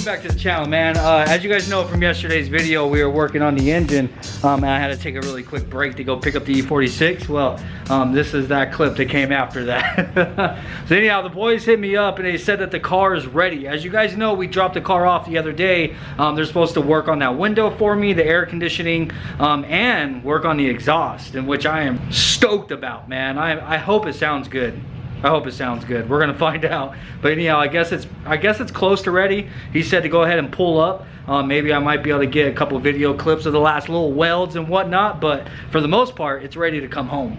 welcome back to the channel, man. As you guys know from yesterday's video, we were working on the engine, and I had to take a really quick break to go pick up the E46. Well, this is that clip that came after that. So anyhow, the boys hit me up and they said that the car is ready. As you guys know, we dropped the car off the other day. They're supposed to work on that window for me, the air conditioning, and work on the exhaust, in which I am stoked about, man. I hope it sounds good. I hope it sounds good. We're gonna find out. But anyhow, I guess it's close to ready. He said to go ahead and pull up. Maybe I might be able to get a couple video clips of the last little welds and whatnot, but for the most part, it's ready to come home.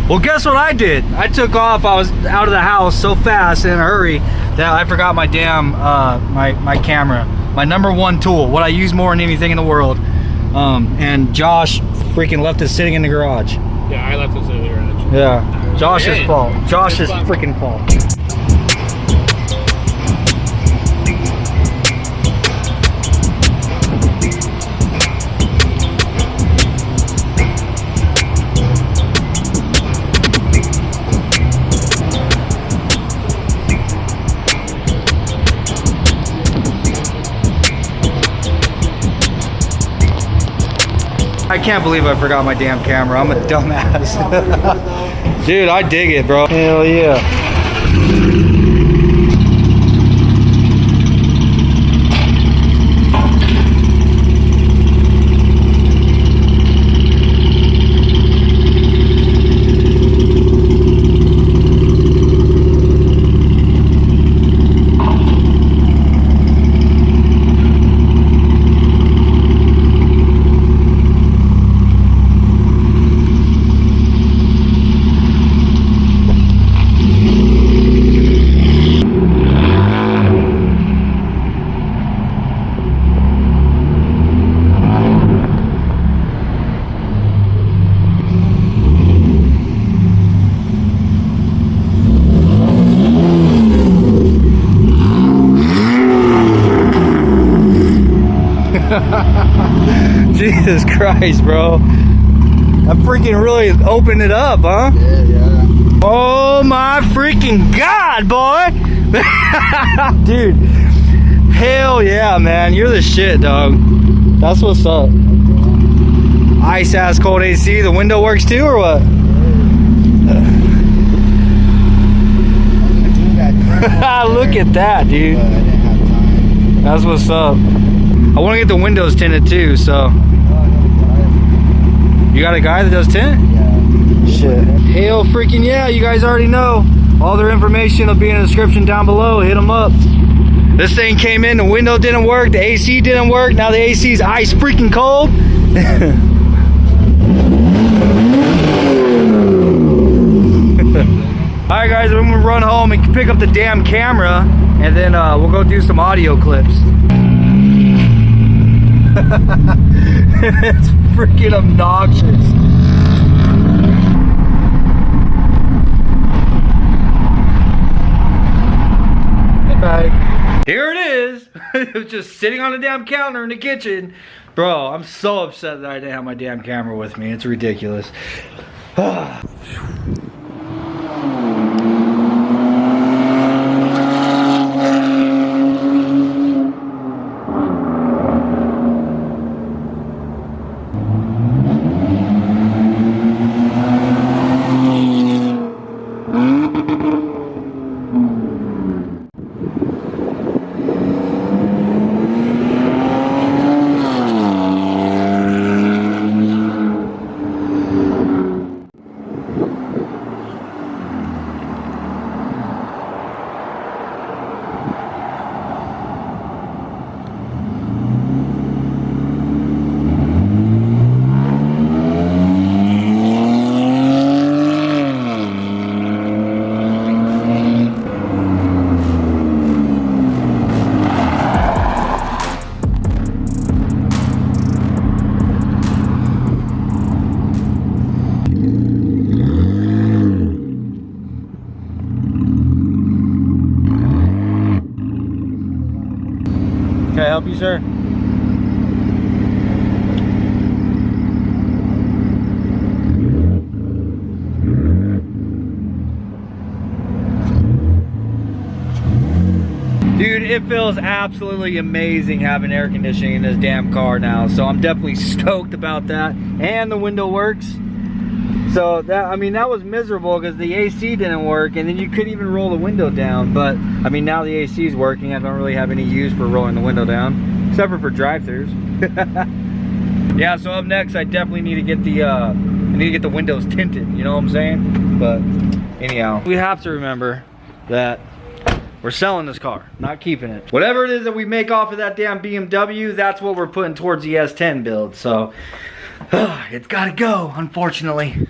Well, guess what I did? I took off. I was out of the house so fast in a hurry that I forgot my damn my camera, my #1 tool, what I use more than anything in the world. And Josh freaking left it sitting in the garage. Yeah, I left it sitting in the garage. Yeah. Josh's fault. Josh's freaking fault. I can't believe I forgot my damn camera. I'm a dumbass. Dude, I dig it, bro. Hell yeah. Jesus Christ, bro. I freaking really opened it up, huh? Yeah. Oh my freaking God, boy. Dude. Hell yeah, man. You're the shit, dog. That's what's up. Ice ass cold AC. The window works too, or what? Look at that, dude. That's what's up. I want to get the windows tinted too, so. You got a guy that does tint? Yeah. Shit. Hell freaking yeah, you guys already know. All their information will be in the description down below. Hit them up. This thing came in, the window didn't work, the AC didn't work. Now the AC's ice freaking cold. Alright guys, I'm gonna run home and pick up the damn camera, and then we'll go do some audio clips. It's freaking obnoxious. Bye. Here it is. It was just sitting on the damn counter in the kitchen. Bro, I'm so upset that I didn't have my damn camera with me. It's ridiculous. Can I help you, sir? Dude, Dude, it feels absolutely amazing having air conditioning in this damn car now. So I'm definitely stoked about that. And the window works. So that, I mean, that was miserable because the AC didn't work, and then you couldn't even roll the window down. But I mean, now the AC is working. I don't really have any use for rolling the window down, except for drive-throughs. Yeah, so up next, I definitely need to get the windows tinted. You know what I'm saying? But anyhow, we have to remember that we're selling this car, not keeping it. Whatever it is that we make off of that damn BMW, that's what we're putting towards the S10 build. So it's gotta go, unfortunately.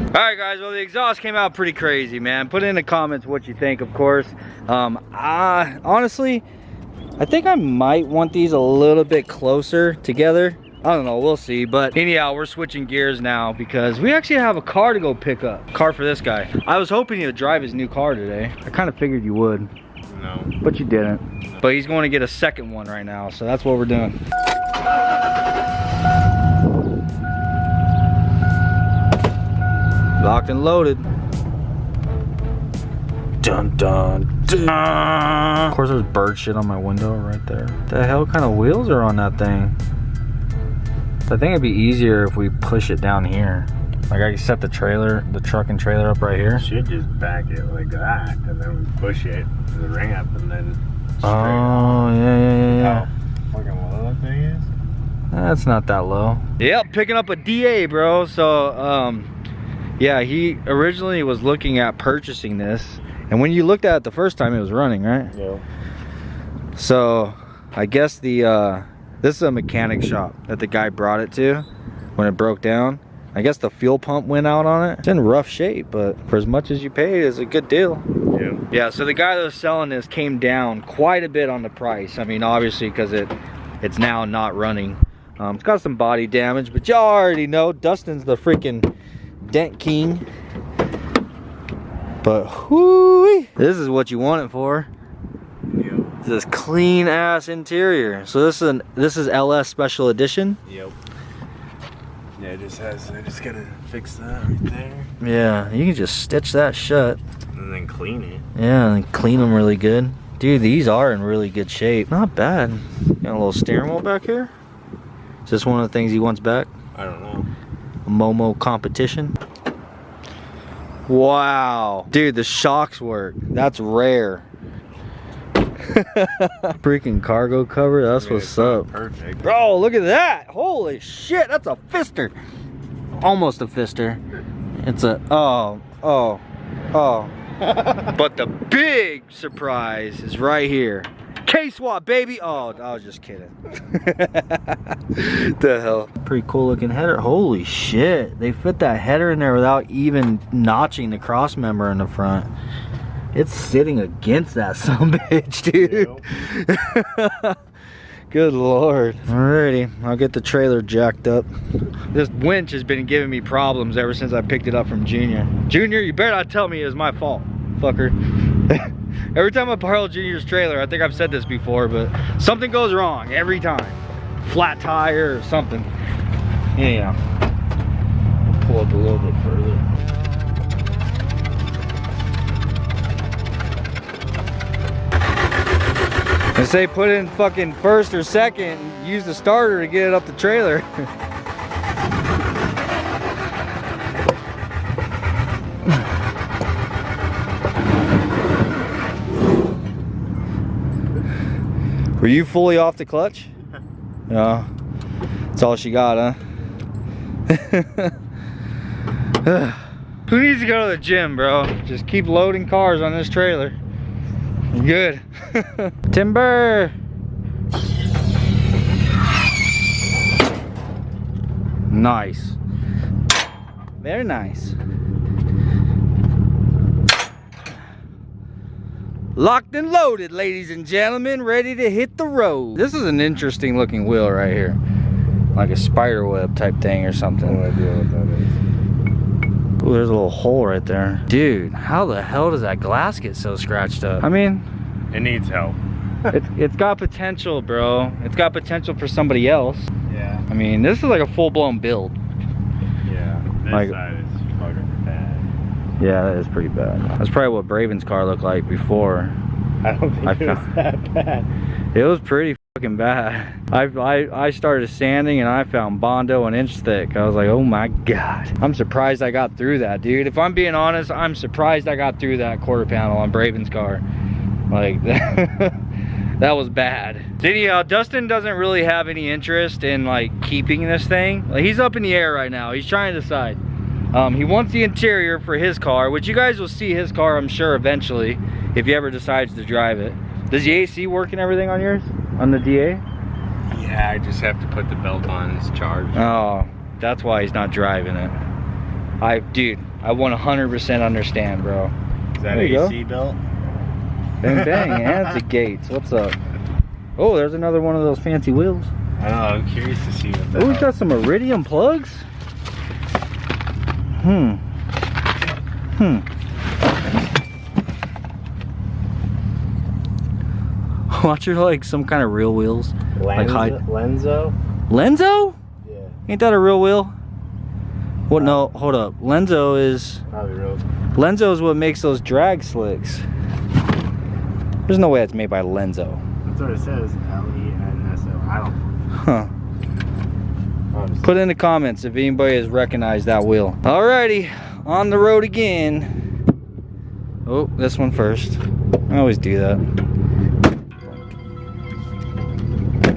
Alright guys, well the exhaust came out pretty crazy, man. Put in the comments what you think, of course. Honestly, I think I might want these a little bit closer together. I don't know, we'll see. But anyhow, we're switching gears now because we actually have a car to go pick up. Car for this guy. I was hoping he would drive his new car today. I kind of figured you would. No. But you didn't. But he's going to get a second one right now, so that's what we're doing. Locked and loaded. Dun dun dun. Of course there's bird shit on my window right there. The hell kind of wheels are on that thing? I think it'd be easier if we push it down here. Like I can set the truck and trailer up right here. Should just back it like that, and then we push it to the ramp, and then straight Oh, yeah. How fucking low that thing is? That's not that low. Yep, picking up a DA, bro. So, yeah, he originally was looking at purchasing this. And when you looked at it the first time, it was running, right? Yeah. So, I guess this is a mechanic shop that the guy brought it to when it broke down. I guess the fuel pump went out on it. It's in rough shape, but for as much as you paid, it's a good deal. Yeah. Yeah, so the guy that was selling this came down quite a bit on the price. I mean, obviously, because it's now not running. It's got some body damage, but y'all already know Dustin's the freaking dent king. But whoo, this is what you want it for. Yep. This clean ass interior. So this is LS Special Edition. Yep. Yeah, it just has. I just gotta fix that right there, Yeah, you can just stitch that shut. and then clean it. Yeah, and clean them really good. Dude, these are in really good shape. Not bad. Got a little steering wheel back here. Is this one of the things he wants back? I don't know. A Momo competition. Wow. Dude, the shocks work. That's rare. Freaking cargo cover. That's I mean, what's it's not up. Perfect. Bro, look at that. Holy shit. That's a fister. Almost a fister. It's a... Oh. But the big surprise is right here. K-Swap, baby. Oh, I was just kidding. The hell. Pretty cool looking header. Holy shit. They fit that header in there without even notching the cross member in the front. It's sitting against that sumbitch, dude. Yep. Good lord. Alrighty, I'll get the trailer jacked up. This winch has been giving me problems ever since I picked it up from Junior. Junior, you better not tell me it was my fault, fucker. Every time I borrow Junior's trailer, I think I've said this before, but something goes wrong every time. Flat tire or something. Anyhow, pull up a little bit further. They say put in fucking first or second and use the starter to get it up the trailer. Were you fully off the clutch? No. That's all she got, huh? Who needs to go to the gym, bro? Just keep loading cars on this trailer. You're good. Timber! Nice. Very nice. Locked and loaded, ladies and gentlemen, ready to hit the road. This is an interesting looking wheel right here. Like a spider web type thing or something. No idea what that is. Ooh, there's a little hole right there. Dude, how the hell does that glass get so scratched up? I mean, It needs help. it's got potential, bro. It's got potential for somebody else. Yeah. I mean, this is like a full-blown build. Yeah. This Like- side is fucking bad. Yeah, that is pretty bad. That's probably what Braven's car looked like before. I don't think I it was found- that bad. It was pretty fucking bad. I started sanding and I found Bondo an inch thick. I was like, oh my God. I'm surprised I got through that, dude. If I'm being honest, I'm surprised I got through that quarter panel on Braven's car. Like, that was bad. So anyhow, Dustin doesn't really have any interest in like keeping this thing. Like, he's up in the air right now. He's trying to decide. He wants the interior for his car, which you guys will see his car, I'm sure, eventually, if he ever decides to drive it. Does the AC work and everything on yours? On the DA? Yeah, I just have to put the belt on. It's charged. Oh, that's why he's not driving it. Dude, I 100% understand, bro. Is that There you AC belt? Bang, bang, and it's a Gates. What's up? Oh, there's another one of those fancy wheels. I know, I'm curious to see what that Oh, he's got some Iridium plugs. Watch her like some kind of real wheels. Like Lenzo? Lenzo? Yeah, Ain't that a real wheel? What? No, hold up. Lenzo is probably real. Lenzo is what makes those drag slicks. There's no way that's made by Lenzo. That's what it says. Lenso. I don't know. Huh. Put in the comments if anybody has recognized that wheel. Alrighty, on the road again. Oh, this one first. I always do that.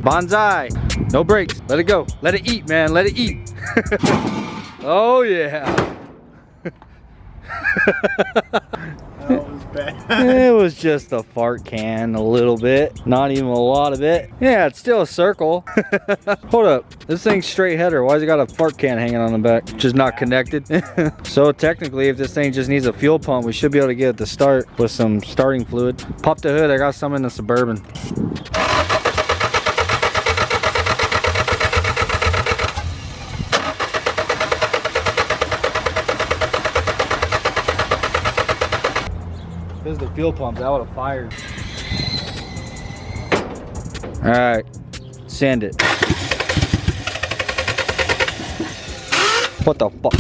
Bonsai. No brakes. Let it go. Let it eat, man. Let it eat. Oh, yeah. That was bad. It was just a fart can, a little bit. Not even a lot of it. Yeah, it's still a circle. Hold up. This thing's straight header. Why's it got a fart can hanging on the back? Just not connected. So technically, if this thing just needs a fuel pump, we should be able to get it to start with some starting fluid. Pop the hood. I got some in the Suburban. This is the fuel pump. That would have fired. All right, sand it. What the fuck?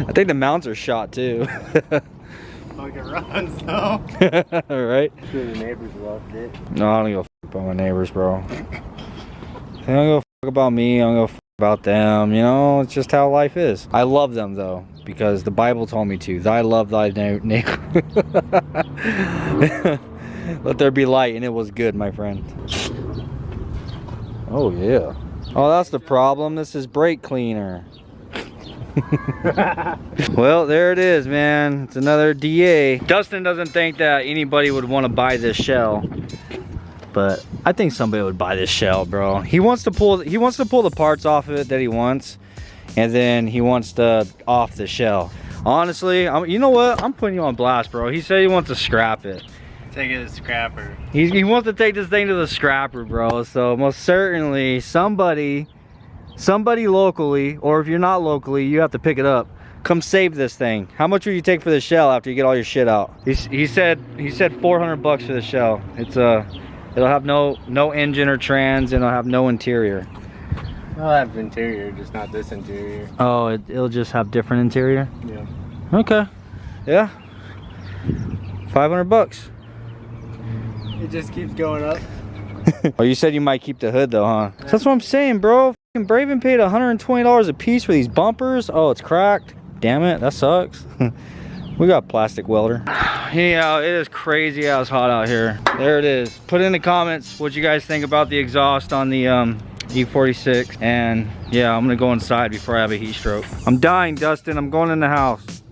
I think the mounts are shot too. Like it runs though. Right? Sure the neighbors loved it. No, I don't give a fuck about my neighbors, bro. They don't give a fuck about me. I don't give a fuck about them. You know, it's just how life is. I love them though, because the Bible told me to. Thy love thy neighbor. Let there be light, and it was good, my friend. Oh yeah. Oh, that's the problem. This is brake cleaner. Well, there it is, man. It's another DA. Dustin doesn't think that anybody would want to buy this shell, but I think somebody would buy this shell, bro. He wants to pull the parts off of it that he wants, and then he wants to off the shell. Honestly, you know what? I'm putting you on blast, bro. He said he wants to scrap it. Take it to scrapper. He wants to take this thing to the scrapper, bro. So most certainly somebody locally, or if you're not locally, you have to pick it up. Come save this thing. How much will you take for the shell after you get all your shit out? He said $400 for the shell. It's It'll have no engine or trans, and it'll have no interior. I'll have interior, just not this interior. Oh, it'll just have different interior? Yeah. Okay. Yeah. $500. It just keeps going up. Oh, you said you might keep the hood though, huh? Yeah. That's what I'm saying, bro. Fucking Braven paid $120 a piece for these bumpers. Oh, it's cracked. Damn it, that sucks. We got a plastic welder. Anyhow, it is crazy how it's hot out here. There it is. Put in the comments what you guys think about the exhaust on the E46. And yeah, I'm gonna go inside before I have a heat stroke. I'm dying, Dustin. I'm going in the house.